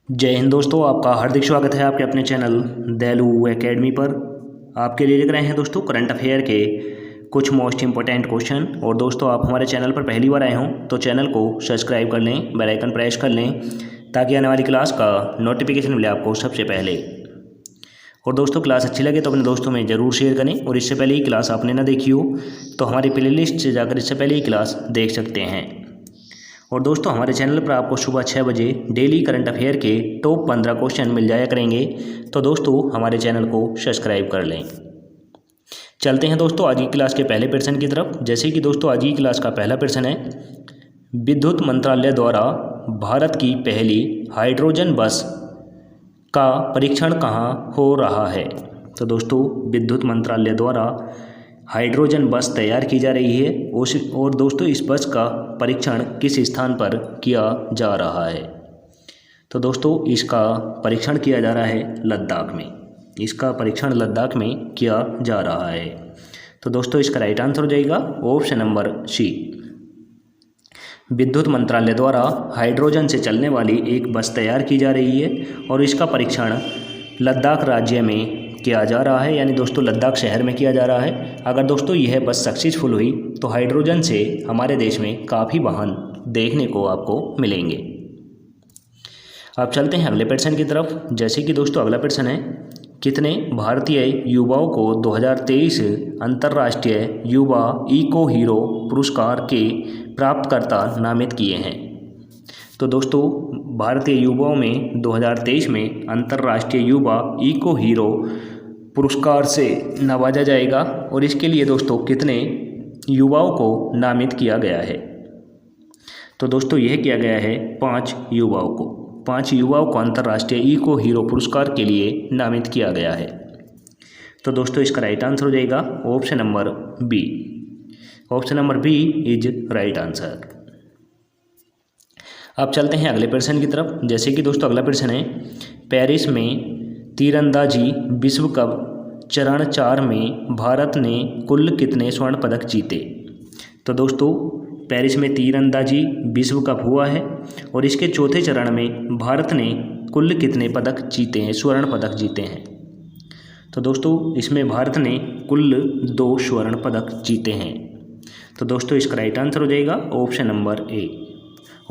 जय हिंद दोस्तों, आपका हार्दिक स्वागत है आपके अपने चैनल दैलू एकेडमी पर। आपके लिए लेकर आए हैं दोस्तों करंट अफेयर के कुछ मोस्ट इंपॉर्टेंट क्वेश्चन। और दोस्तों, आप हमारे चैनल पर पहली बार आए हों तो चैनल को सब्सक्राइब कर लें, बेल आइकन प्रेस कर लें ताकि आने वाली क्लास का नोटिफिकेशन मिले आपको सबसे पहले। और दोस्तों, क्लास अच्छी लगे तो अपने दोस्तों में ज़रूर शेयर करें। और इससे पहले ही क्लास आपने ना देखी हो तो हमारी प्लेलिस्ट से जाकर इससे पहले ही क्लास देख सकते हैं। और दोस्तों, हमारे चैनल पर आपको सुबह 6 बजे डेली करंट अफेयर के टॉप 15 क्वेश्चन मिल जाया करेंगे। तो दोस्तों, हमारे चैनल को सब्सक्राइब कर लें। चलते हैं दोस्तों आज की क्लास के पहले प्रश्न की तरफ। जैसे कि दोस्तों, आज की क्लास का पहला प्रश्न है, विद्युत मंत्रालय द्वारा भारत की पहली हाइड्रोजन बस का परीक्षण कहाँ हो रहा है। तो दोस्तों, विद्युत मंत्रालय द्वारा हाइड्रोजन बस तैयार की जा रही है और दोस्तों इस बस का परीक्षण किस स्थान पर किया जा रहा है। तो दोस्तों, इसका परीक्षण किया जा रहा है लद्दाख में। इसका परीक्षण लद्दाख में किया जा रहा है। तो दोस्तों, इसका राइट आंसर हो जाएगा ऑप्शन नंबर सी। विद्युत मंत्रालय द्वारा हाइड्रोजन से चलने वाली एक बस तैयार की जा रही है और इसका परीक्षण लद्दाख राज्य में किया जा रहा है, यानी दोस्तों लद्दाख शहर में किया जा रहा है। अगर दोस्तों यह बस सक्सेसफुल हुई तो हाइड्रोजन से हमारे देश में काफ़ी वाहन देखने को आपको मिलेंगे। अब चलते हैं अगले प्रश्न की तरफ। जैसे कि दोस्तों अगला प्रश्न है, कितने भारतीय युवाओं को 2023 अंतर्राष्ट्रीय युवा इको हीरो पुरस्कार के प्राप्तकर्ता नामित किए हैं। तो दोस्तों, भारतीय युवाओं में 2023 में अंतर्राष्ट्रीय युवा इको हीरो पुरस्कार से नवाजा जाएगा। और इसके लिए दोस्तों कितने युवाओं को नामित किया गया है। तो दोस्तों यह किया गया है 5 युवाओं को अंतर्राष्ट्रीय इको हीरो पुरस्कार के लिए नामित किया गया है। तो दोस्तों इसका राइट आंसर हो जाएगा option number B. Option number B is right answer. अब चलते हैं अगले प्रश्न की तरफ। जैसे कि दोस्तों अगला प्रश्न है, पेरिस में तीरंदाजी विश्व कप चरण 4 में भारत ने कुल कितने स्वर्ण पदक जीते। तो दोस्तों, पेरिस में तीरंदाजी विश्व कप हुआ है और इसके चौथे चरण में भारत ने कुल कितने पदक जीते हैं, स्वर्ण पदक जीते हैं। तो दोस्तों इसमें भारत ने कुल 2 स्वर्ण पदक जीते हैं। तो दोस्तों इसका राइट आंसर हो जाएगा option number A.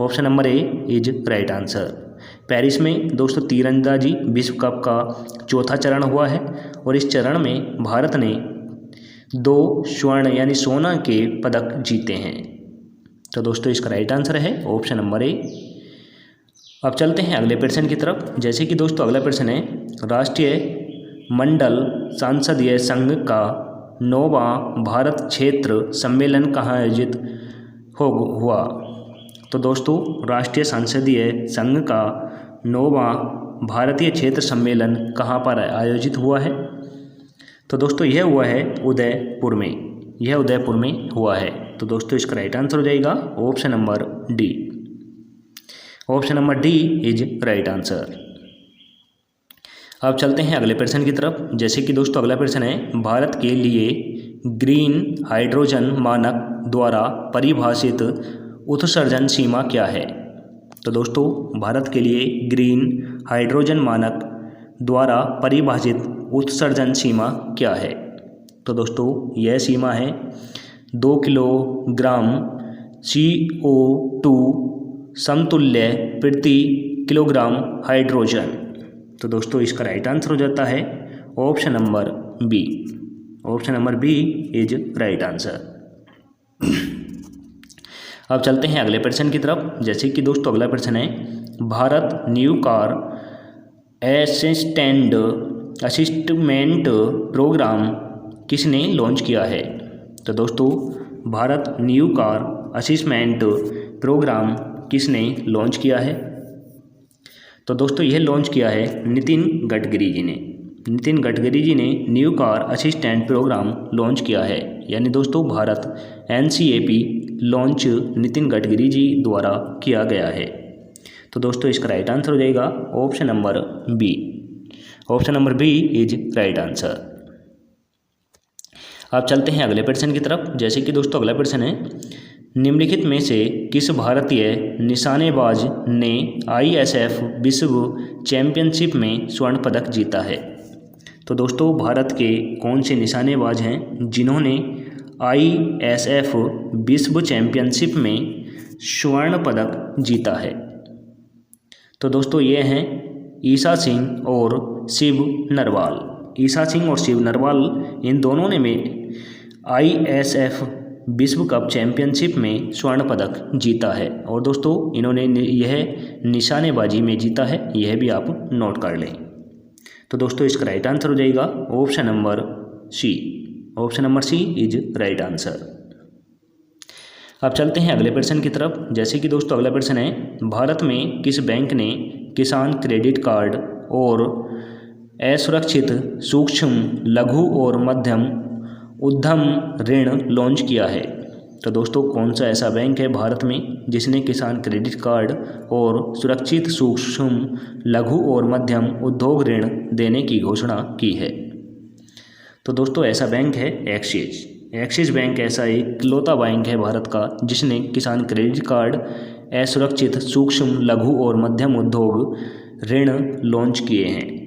Option number A is right answer. Paris में दोस्तों तीरंदाजी विश्व कप का चौथा चरण हुआ है और इस चरण में भारत ने 2 स्वर्ण यानी सोना के पदक जीते हैं। तो दोस्तों इसका राइट आंसर है ऑप्शन नंबर ए। अब चलते हैं अगले प्रश्न की तरफ। जैसे कि दोस्तों अगला प्रश्न है, राष्ट्रीय मंडल संसदीय संघ का 9वां भारत क्षेत्र सम्मेलन कहाँ आयोजित हुआ। तो दोस्तों, राष्ट्रीय संसदीय संघ का 9वां भारतीय क्षेत्र सम्मेलन कहाँ पर आयोजित हुआ है। तो दोस्तों यह हुआ है उदयपुर में। यह उदयपुर में हुआ है। तो दोस्तों इसका राइट आंसर हो जाएगा option number D. Option number D is right answer. अब चलते हैं अगले प्रश्न की तरफ। जैसे कि दोस्तों अगला प्रश्न है, भारत के लिए ग्रीन हाइड्रोजन मानक द्वारा परिभाषित उत्सर्जन सीमा क्या है। तो दोस्तों, भारत के लिए ग्रीन हाइड्रोजन मानक द्वारा परिभाषित उत्सर्जन सीमा क्या है। तो दोस्तों यह सीमा है 2 किलोग्राम CO2 समतुल्य प्रति किलोग्राम हाइड्रोजन। तो दोस्तों इसका राइट आंसर हो जाता है option number B. Option number B is right answer. अब चलते हैं अगले प्रश्न की तरफ। जैसे कि दोस्तों अगला प्रश्न है, Bharat new car assessment programme किसने लॉन्च किया है। तो दोस्तों, Bharat new car assessment programme किसने लॉन्च किया है। तो दोस्तों यह लॉन्च किया है नितिन गडकरी जी ने। नितिन गडकरी जी ने new car assistant programme launch किया है, यानी दोस्तों भारत NCAP लॉन्च नितिन गडकरी जी द्वारा किया गया है। तो दोस्तों इसका राइट आंसर हो जाएगा option number B. Option number B is right answer. अब चलते हैं अगले प्रश्न की तरफ। जैसे कि दोस्तों अगला प्रश्न है, निम्नलिखित में से किस भारतीय निशानेबाज ने ISF विश्व चैंपियनशिप में स्वर्ण पदक जीता है? तो दोस्तों भारत के कौन से निशानेबाज हैं जिन्होंने ISF विश्व चैंपियनशिप में स्वर्ण पदक जीता है? तो दोस्तों ये हैं ईशा सिंह और शिव नरवाल। ईशा सिंह और शिव नरवाल इन दोनों ने में ISF विश्व कप चैंपियनशिप में स्वर्ण पदक जीता है और दोस्तों इन्होंने यह निशानेबाजी में जीता है, यह भी आप नोट कर लें। तो दोस्तों इसका राइट आंसर हो जाएगा option number C. Option number C is right answer. अब चलते हैं अगले प्रश्न की तरफ। जैसे कि दोस्तों अगला प्रश्न है, भारत में किस बैंक ने किसान क्रेडिट कार्ड और असुरक्षित सूक्ष्म लघु और मध्यम उद्यम ऋण लॉन्च किया है? तो दोस्तों कौन सा ऐसा बैंक है भारत में जिसने किसान क्रेडिट कार्ड और सुरक्षित सूक्ष्म लघु और मध्यम उद्योग ऋण देने की घोषणा की है? तो दोस्तों ऐसा बैंक है एक्सिस। एक्सिस बैंक ऐसा इकलौता बैंक है भारत का जिसने किसान क्रेडिट कार्ड, असुरक्षित सूक्ष्म लघु और मध्यम उद्योग ऋण लॉन्च किए हैं।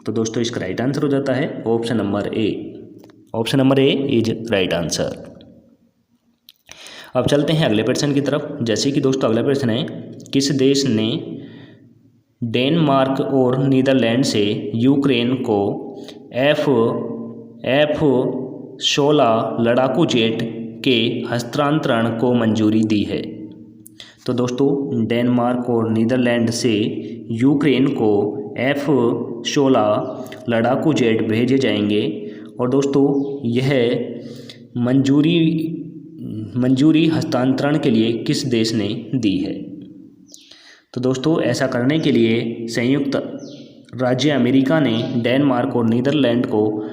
तो दोस्तों इसका राइट आंसर हो जाता है option number A. Option number A is right answer. अब चलते हैं अगले प्रश्न की तरफ। जैसे कि दोस्तों अगला प्रश्न है, किस देश ने डेनमार्क और नीदरलैंड से यूक्रेन को F-16 लड़ाकू जेट के हस्तांतरण को मंजूरी दी है? तो दोस्तों डेनमार्क और नीदरलैंड से यूक्रेन को F-16 लड़ाकू जेट भेजे जाएंगे और दोस्तों यह मंजूरी हस्तांतरण के लिए किस देश ने दी है? तो दोस्तों ऐसा करने के लिए संयुक्त राज्य अमेरिका ने डेनमार्क और नीदरलैंड को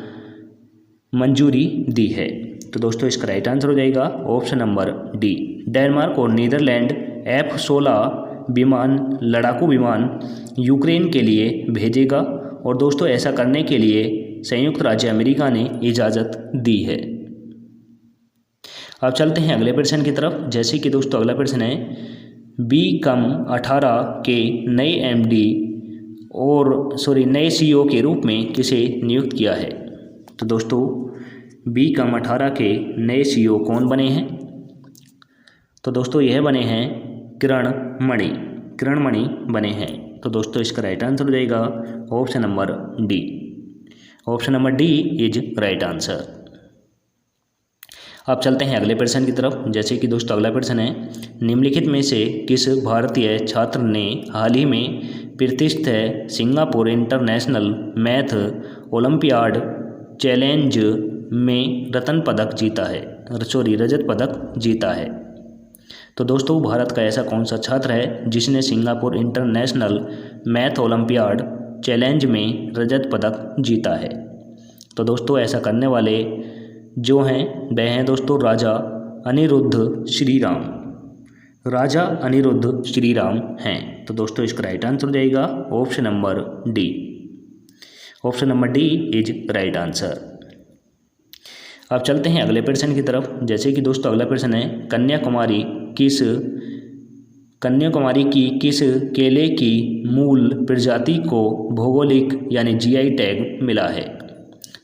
मंजूरी दी है। तो दोस्तों इसका राइट आंसर हो जाएगा ऑप्शन नंबर डी। डेनमार्क और नीदरलैंड F-16 लड़ाकू विमान यूक्रेन के लिए भेजेगा और दोस्तों ऐसा करने के लिए संयुक्त राज्य अमेरिका ने इजाज़त दी है। अब चलते हैं अगले प्रश्न की तरफ। जैसे कि दोस्तों अगला प्रश्न है, B-18 के नए नए CEO के रूप में किसे नियुक्त किया है? तो दोस्तों B-18 के नए CEO कौन बने हैं? तो दोस्तों यह बने हैं किरण मणि बने हैं। तो दोस्तों इसका राइट आंसर हो जाएगा option number D. Option number D is right answer. अब चलते हैं अगले प्रश्न की तरफ। जैसे कि दोस्तों अगला प्रश्न है, निम्नलिखित में से किस भारतीय छात्र ने हाल ही में प्रतिष्ठित Singapore international math olympiad challenge में रजत पदक जीता है? तो दोस्तों भारत का ऐसा कौन सा छात्र है जिसने Singapore international math olympiad challenge में रजत पदक जीता है? तो दोस्तों ऐसा करने वाले जो हैं वह हैं दोस्तों राजा अनिरुद्ध श्रीराम हैं। तो दोस्तों इसका राइट आंसर हो जाएगा option number D. Option number D is right answer. अब चलते हैं अगले प्रश्न की तरफ। जैसे कि दोस्तों अगला प्रश्न है, कन्याकुमारी की किस केले की मूल प्रजाति को भौगोलिक यानी GI टैग मिला है?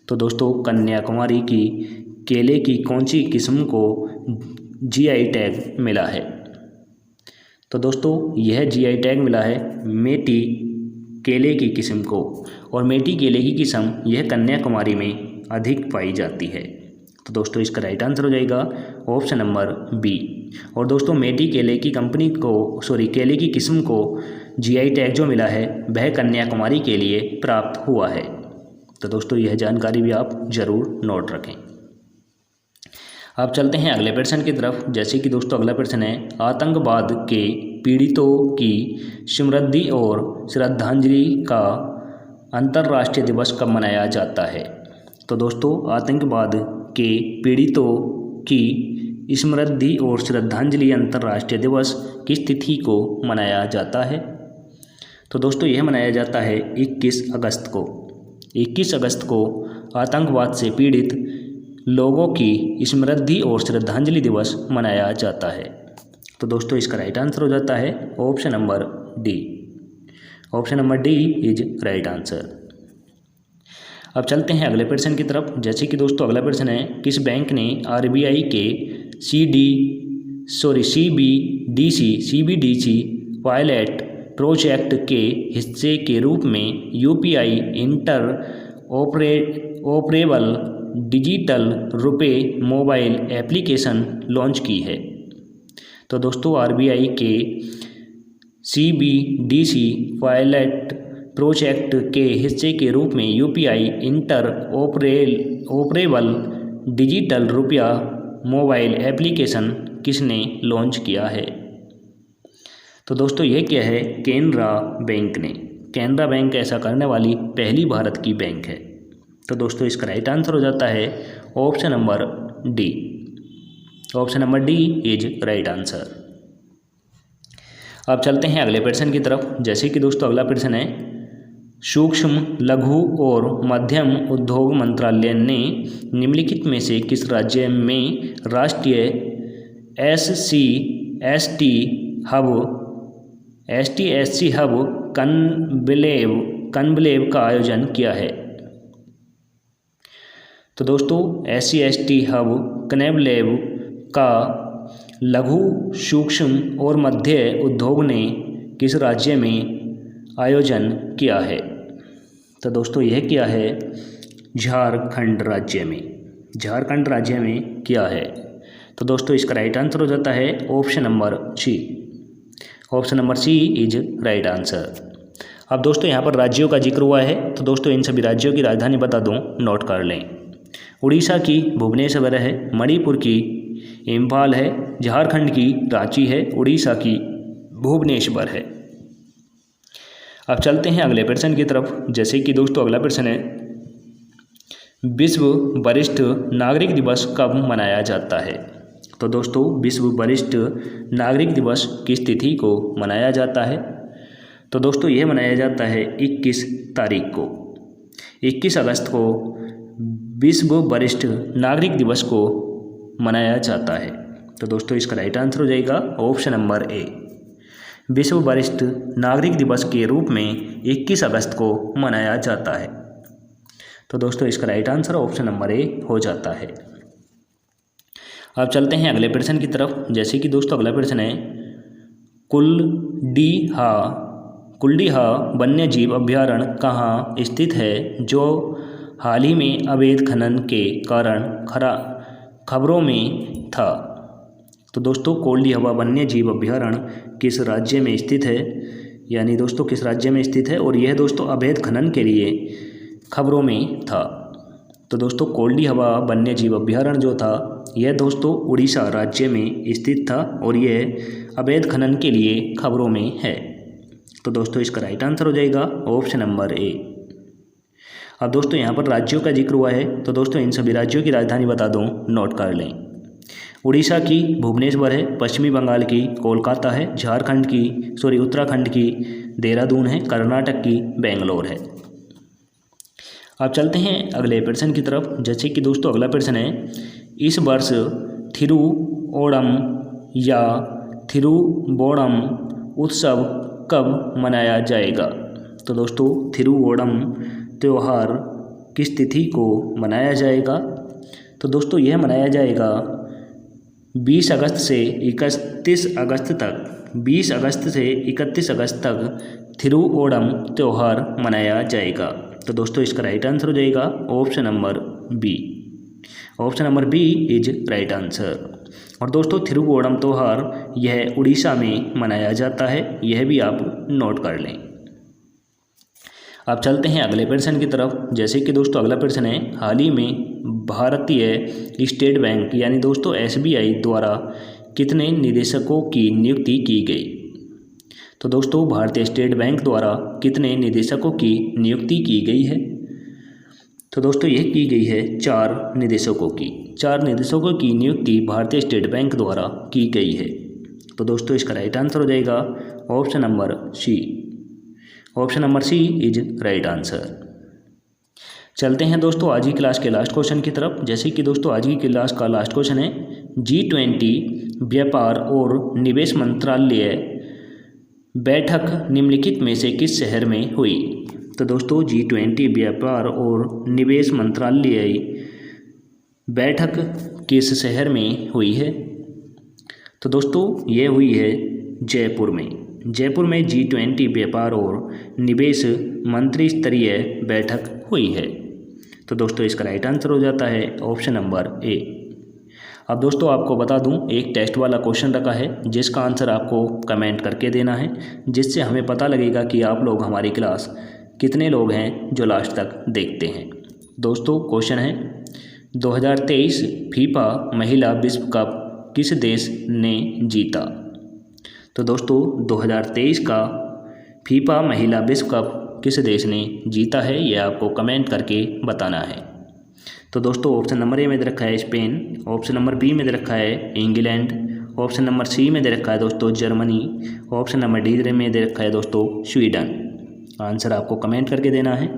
तो दोस्तों कन्याकुमारी की केले की कौन सी किस्म को GI टैग मिला है? तो दोस्तों यह GI टैग मिला है मेटी केले की किस्म को, और मेटी केले की किस्म यह कन्याकुमारी में अधिक पाई जाती है। तो दोस्तों इसका राइट आंसर हो जाएगा ऑप्शन नंबर बी। और दोस्तों मेटी केले की केले की किस्म को GI टैग जो मिला है वह कन्याकुमारी के लिए प्राप्त हुआ है। तो दोस्तों यह जानकारी भी आप ज़रूर नोट रखें। अब चलते हैं अगले प्रश्न की तरफ। जैसे कि दोस्तों अगला प्रश्न है, आतंकवाद के पीड़ितों की स्मृति और श्रद्धांजलि का अंतर्राष्ट्रीय दिवस कब मनाया जाता है? तो दोस्तों आतंकवाद के पीड़ितों की स्मृति और श्रद्धांजलि अंतर्राष्ट्रीय दिवस किस तिथि को मनाया जाता है? तो दोस्तों यह मनाया जाता है 21 अगस्त को। 21 अगस्त को आतंकवाद से पीड़ित लोगों की स्मृति और श्रद्धांजलि दिवस मनाया जाता है। तो दोस्तों इसका राइट आंसर हो जाता है option number D. Option number D is right answer. अब चलते हैं अगले प्रश्न की तरफ। जैसे कि दोस्तों अगला प्रश्न है, किस बैंक ने आरबीआई के सीबीडीसी पायलट प्रोजेक्ट के हिस्से के रूप में यूपीआई इंटर ऑपरेबल डिजिटल रुपए मोबाइल एप्लीकेशन लॉन्च की है? तो दोस्तों आरबीआई के सीबीडीसी पायलट प्रोजेक्ट के हिस्से के रूप में यूपीआई इंटर ऑपरेबल डिजिटल रुपया मोबाइल एप्लीकेशन किसने लॉन्च किया है? तो दोस्तों ये क्या है, केनरा बैंक ने। केनरा बैंक ऐसा करने वाली पहली भारत की बैंक है। तो दोस्तों इसका राइट आंसर हो जाता है option number D. Option number D is right answer. अब चलते हैं अगले प्रश्न की तरफ। जैसे कि दोस्तों अगला प्रश्न है, सूक्ष्म लघु और मध्यम उद्योग मंत्रालय ने निम्नलिखित में से किस राज्य में राष्ट्रीय SC/ST हब कनक्लेव का आयोजन किया है? तो दोस्तों SC/ST हब कनक्लेव का लघु सूक्ष्म और मध्य उद्योग ने किस राज्य में आयोजन किया है? तो दोस्तों यह किया है झारखंड राज्य में। झारखंड राज्य में किया है। तो दोस्तों इसका राइट आंसर हो जाता है option number C. Option number C is right answer. अब दोस्तों यहाँ पर राज्यों का जिक्र हुआ है, तो दोस्तों इन सभी राज्यों की राजधानी बता दूं, नोट कर लें। उड़ीसा की भुवनेश्वर है, मणिपुर की इम्फाल है, झारखंड की रांची है, उड़ीसा की भुवनेश्वर है। अब चलते हैं अगले प्रश्न की तरफ। जैसे कि दोस्तों अगला प्रश्न है, विश्व वरिष्ठ नागरिक दिवस कब मनाया जाता है? तो दोस्तों विश्व वरिष्ठ नागरिक दिवस किस तिथि को मनाया जाता है? तो दोस्तों यह मनाया जाता है 21 तारीख को। 21 अगस्त को विश्व वरिष्ठ नागरिक दिवस को मनाया जाता है। तो दोस्तों इसका राइट आंसर हो जाएगा ऑप्शन नंबर ए। विश्व वरिष्ठ नागरिक दिवस के रूप में 21 अगस्त को मनाया जाता है। तो दोस्तों इसका right answer option number A हो जाता है। अब चलते हैं अगले प्रश्न की तरफ। जैसे कि दोस्तों अगला प्रश्न है, कुलडीहा वन्य जीव अभ्यारण्य कहाँ स्थित है, जो हाल ही में अवैध खनन के कारण खबरों में था? तो दोस्तों कुलडीहा वन्य जीव अभ्यारण्य किस राज्य में स्थित है, यानी दोस्तों किस राज्य में स्थित है, और यह दोस्तों अवैध खनन के लिए खबरों में था? तो दोस्तों कुलडीहा वन्य जीव अभ्यारण्य जो था यह दोस्तों उड़ीसा राज्य में स्थित था और यह अवैध खनन के लिए खबरों में है। तो दोस्तों इसका राइट आंसर हो जाएगा ऑप्शन नंबर ए। अब दोस्तों यहाँ पर राज्यों का जिक्र हुआ है, तो दोस्तों इन सभी राज्यों की राजधानी बता दूं, नोट कर लें। उड़ीसा की भुवनेश्वर है, पश्चिमी बंगाल की कोलकाता है, उत्तराखंड की देहरादून है, कर्नाटक की बेंगलोर है। अब चलते हैं अगले प्रश्न की तरफ। जैसे कि दोस्तों अगला प्रश्न है, इस वर्ष थिरुओणम या थिरुवोणम उत्सव कब मनाया जाएगा? तो दोस्तों थिरुवोणम त्यौहार किस तिथि को मनाया जाएगा? तो दोस्तों यह मनाया जाएगा 20 अगस्त से 31 अगस्त तक। 20 अगस्त से 31 अगस्त तक थिरुओणम त्यौहार मनाया जाएगा। तो दोस्तों इसका राइट आंसर हो जाएगा option number B. Option number B is right answer. और दोस्तों थिरुवोणम त्यौहार यह उड़ीसा में मनाया जाता है, यह भी आप नोट कर लें। अब चलते हैं अगले प्रश्न की तरफ। जैसे कि दोस्तों अगला प्रश्न है, हाल ही में भारतीय स्टेट बैंक यानी दोस्तों SBI द्वारा कितने निदेशकों की नियुक्ति की गई? तो दोस्तों भारतीय स्टेट बैंक द्वारा कितने निदेशकों की नियुक्ति की गई है? तो दोस्तों यह की गई है 4 निदेशकों की। 4 निदेशकों की नियुक्ति भारतीय स्टेट बैंक द्वारा की गई है। तो दोस्तों इसका राइट आंसर हो जाएगा option number C. Option number C is right answer. चलते हैं दोस्तों आज की क्लास के लास्ट क्वेश्चन की तरफ। जैसे कि दोस्तों आज की क्लास का लास्ट क्वेश्चन है, G20 व्यापार और निवेश मंत्रालय बैठक निम्नलिखित में से किस शहर में हुई? तो दोस्तों G20 व्यापार और निवेश मंत्रालय बैठक किस शहर में हुई है? तो दोस्तों ये हुई है जयपुर में। जयपुर में G20 व्यापार और निवेश मंत्री स्तरीय बैठक हुई है। तो दोस्तों इसका राइट आंसर हो जाता है ऑप्शन नंबर ए। अब दोस्तों आपको बता दूं, एक टेस्ट वाला क्वेश्चन रखा है जिसका आंसर आपको कमेंट करके देना है, जिससे हमें पता लगेगा कि आप लोग हमारी क्लास कितने लोग हैं जो लास्ट तक देखते हैं। दोस्तों क्वेश्चन है 2023 फीफा महिला विश्व कप किस देश ने जीता? तो दोस्तों 2023 का फीफा महिला विश्व कप किस देश ने जीता है, यह आपको कमेंट करके बताना है। तो दोस्तों ऑप्शन नंबर ए में दे रखा है स्पेन, ऑप्शन नंबर बी में दे रखा है इंग्लैंड, ऑप्शन नंबर सी में दे रखा है दोस्तों जर्मनी, ऑप्शन नंबर डी में दे रखा है दोस्तों स्वीडन। आंसर आपको कमेंट करके देना है।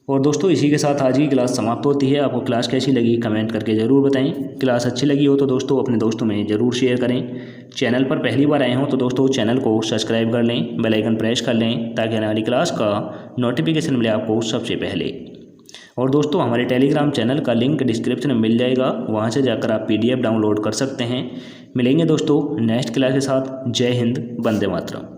और दोस्तों इसी के साथ आज की क्लास समाप्त होती है। आपको क्लास कैसी लगी कमेंट करके ज़रूर बताएं। क्लास अच्छी लगी हो तो दोस्तों अपने दोस्तों में ज़रूर शेयर करें। चैनल पर पहली बार आए हों तो दोस्तों चैनल को सब्सक्राइब कर लें, बेल आइकन प्रेस कर लें ताकि आने वाली क्लास का नोटिफिकेशन मिले आपको सबसे पहले। और दोस्तों हमारे टेलीग्राम चैनल का लिंक डिस्क्रिप्शन में मिल जाएगा, वहाँ से जाकर आप PDF डाउनलोड कर सकते हैं। मिलेंगे दोस्तों नेक्स्ट क्लास के साथ। जय हिंद, वंदे मातरम।